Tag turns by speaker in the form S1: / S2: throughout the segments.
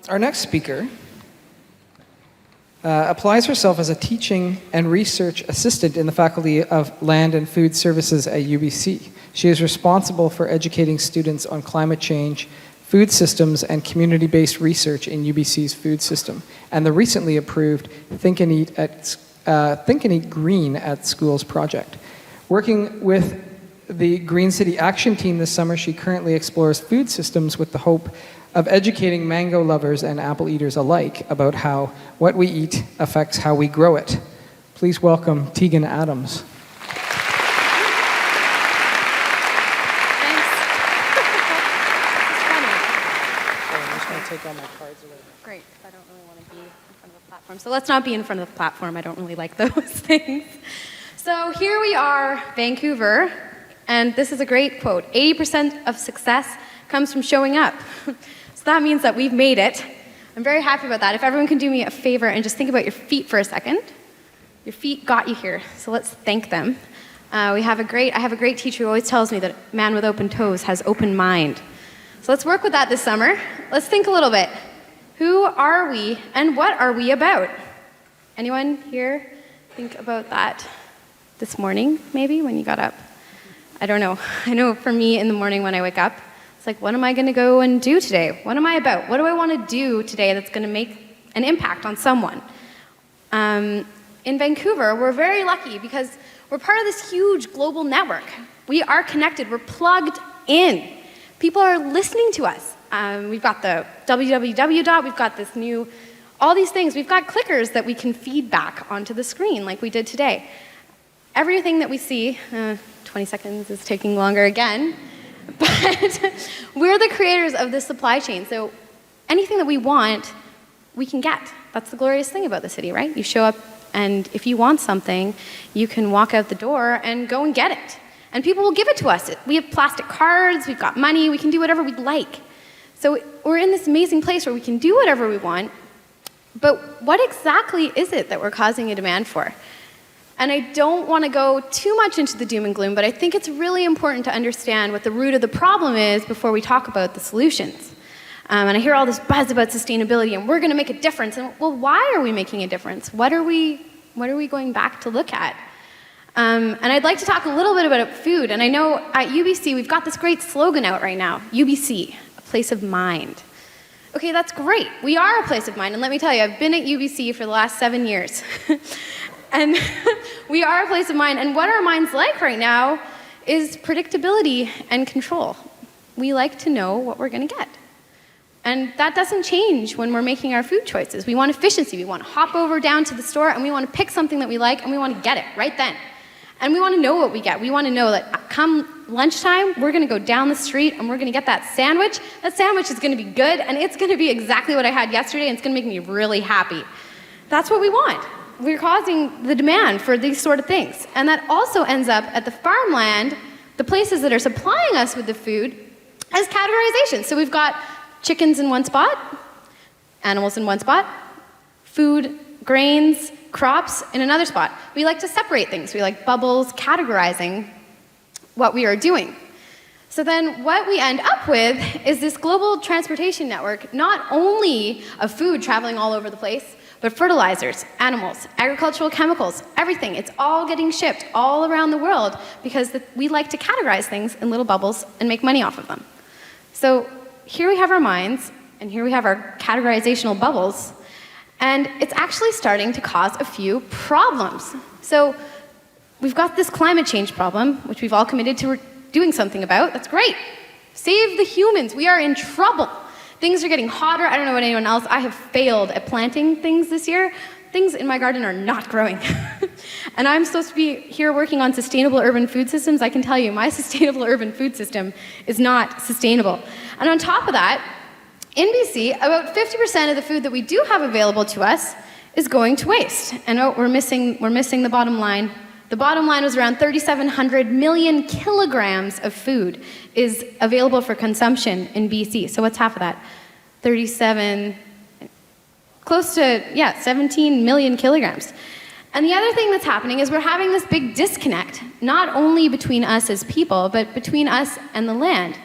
S1: Our next speaker applies herself as a teaching and research assistant in the Faculty of Land and Food Services at UBC. She is responsible for educating students on climate change, food systems, and community-based research in UBC's food system, and the recently approved Think and Eat Green at Schools project. Working with the Green City Action Team this summer, she currently explores food systems with the hope of educating mango lovers and apple eaters alike about how what we eat affects how we grow it. Please welcome Tegan Adams.
S2: Take all my cards away. Great. I don't really want to be in front of the platform. So let's not be in front of the platform. I don't really like those things. So here we are, Vancouver, and this is a great quote. 80% of success comes from showing up. So that means that we've made it. I'm very happy about that. If everyone can do me a favor and just think about your feet for a second. Your feet got you here, so let's thank them. I have a great teacher who always tells me that a man with open toes has open mind. So let's work with that this summer. Let's think a little bit. Who are we and what are we about? Anyone here think about that this morning, maybe, when you got up? I don't know. I know for me in the morning when I wake up, it's like, what am I going to go and do today? What am I about? What do I want to do today that's going to make an impact on someone? In Vancouver, we're very lucky because we're part of this huge global network. We are connected. We're plugged in. People are listening to us. We've got the www. We've got this new, all these things. We've got clickers that we can feed back onto the screen like we did today. Everything that we see, 20 seconds is taking longer again, but we're the creators of this supply chain. So anything that we want, we can get. That's the glorious thing about the city, right? You show up, and if you want something, you can walk out the door and go and get it. And people will give it to us. We have plastic cards, we've got money, we can do whatever we'd like. So we're in this amazing place where we can do whatever we want, but what exactly is it that we're causing a demand for? And I don't want to go too much into the doom and gloom, but I think it's really important to understand what the root of the problem is before we talk about the solutions. And I hear all this buzz about sustainability, and we're going to make a difference. And well, why are we making a difference? What are we going back to look at? And I'd like to talk a little bit about food. And I know at UBC, we've got this great slogan out right now, UBC, a place of mind. Okay, that's great. We are a place of mind. And let me tell you, I've been at UBC for the last 7 years. And we are a place of mind. And what our mind's like right now is predictability and control. We like to know what we're going to get. And that doesn't change when we're making our food choices. We want efficiency. We want to hop over down to the store, and we want to pick something that we like, and we want to get it right then. And we want to know what we get. We want to know that come lunchtime, we're going to go down the street and we're going to get that sandwich. That sandwich is going to be good, and it's going to be exactly what I had yesterday, and it's going to make me really happy. That's what we want. We're causing the demand for these sort of things. And that also ends up at the farmland, the places that are supplying us with the food, as categorization. So we've got chickens in one spot, animals in one spot, food, grains, crops in another spot. We like to separate things. We like bubbles, categorizing what we are doing. So then what we end up with is this global transportation network, not only of food traveling all over the place, but fertilizers, animals, agricultural chemicals, everything. It's all getting shipped all around the world because we like to categorize things in little bubbles and make money off of them. So here we have our minds, and here we have our categorizational bubbles, and it's actually starting to cause a few problems. So we've got this climate change problem, which we've all committed to doing something about. That's great. Save the humans. We are in trouble. Things are getting hotter. I don't know about anyone else. I have failed at planting things this year. Things in my garden are not growing. And I'm supposed to be here working on sustainable urban food systems. I can tell you, my sustainable urban food system is not sustainable. And on top of that, in BC, about 50% of the food that we do have available to us is going to waste. And we're missing the bottom line. The bottom line was around 3,700 million kilograms of food is available for consumption in BC. So what's half of that? 17 million kilograms. And the other thing that's happening is we're having this big disconnect, not only between us as people, but between us and the land.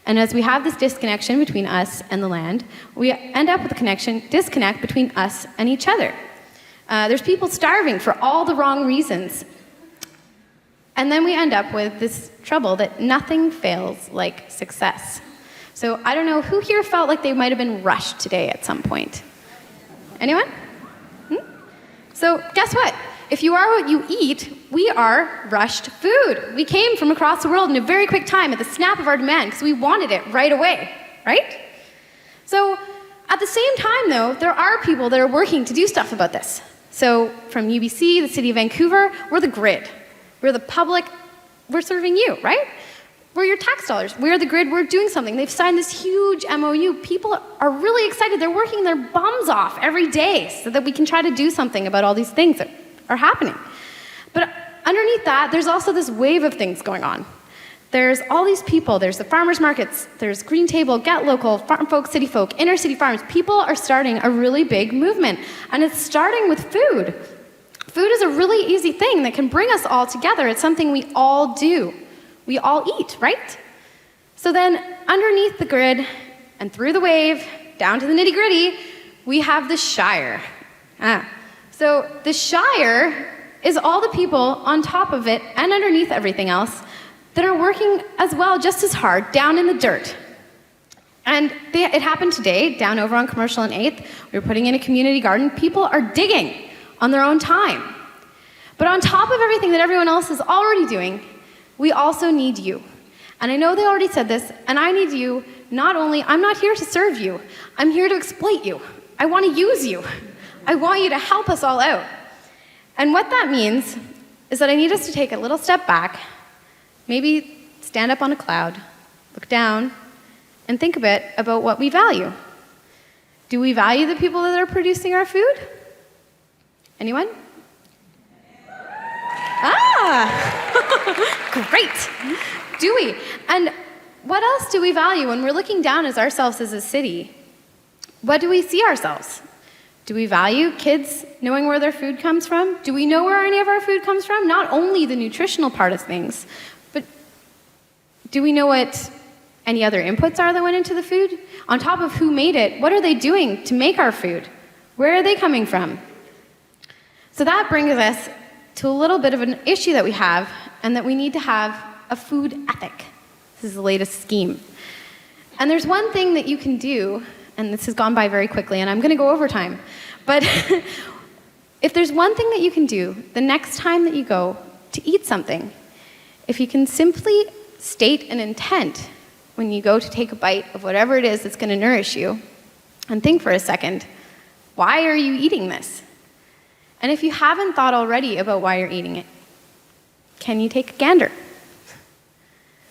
S2: And as we have this disconnection between us and the land, we end up with a disconnect between us and each other. There's people starving for all the wrong reasons. And then we end up with this trouble that nothing fails like success. So I don't know, who here felt like they might have been rushed today at some point? Anyone? So guess what? If you are what you eat, we are rushed food. We came from across the world in a very quick time at the snap of our demand because we wanted it right away, right? So at the same time, though, there are people that are working to do stuff about this. So from UBC, the city of Vancouver, we're the grid. We're the public. We're serving you, right? We're your tax dollars. We're the grid. We're doing something. They've signed this huge MOU. People are really excited. They're working their bums off every day so that we can try to do something about all these things that are happening. But underneath that, there's also this wave of things going on. There's all these people. There's the farmers markets. There's Green Table, Get Local, Farm Folk, City Folk, Inner City Farms. People are starting a really big movement. And it's starting with food. Food is a really easy thing that can bring us all together. It's something we all do. We all eat, right? So then underneath the grid and through the wave, down to the nitty-gritty, we have the Shire. So the Shire is all the people on top of it and underneath everything else that are working as well, just as hard, down in the dirt. And it happened today, down over on Commercial and 8th. We were putting in a community garden. People are digging on their own time. But on top of everything that everyone else is already doing, we also need you. And I know they already said this, and I need you. Not only, I'm not here to serve you, I'm here to exploit you. I want to use you. I want you to help us all out. And what that means is that I need us to take a little step back, maybe stand up on a cloud, look down, and think a bit about what we value. Do we value the people that are producing our food? Anyone? Great. Do we? And what else do we value when we're looking down as ourselves as a city? What do we see ourselves? Do we value kids knowing where their food comes from? Do we know where any of our food comes from? Not only the nutritional part of things, but do we know what any other inputs are that went into the food? On top of who made it, what are they doing to make our food? Where are they coming from? So that brings us to a little bit of an issue that we have, and that we need to have a food ethic. This is the latest scheme. And there's one thing that you can do, and this has gone by very quickly, and I'm going to go over time, but if there's one thing that you can do the next time that you go to eat something, if you can simply state an intent when you go to take a bite of whatever it is that's going to nourish you, and think for a second, why are you eating this? And if you haven't thought already about why you're eating it, can you take a gander?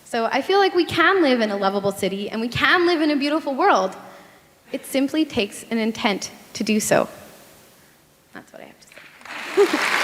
S2: So I feel like we can live in a lovable city, and we can live in a beautiful world. It simply takes an intent to do so. That's what I have to say.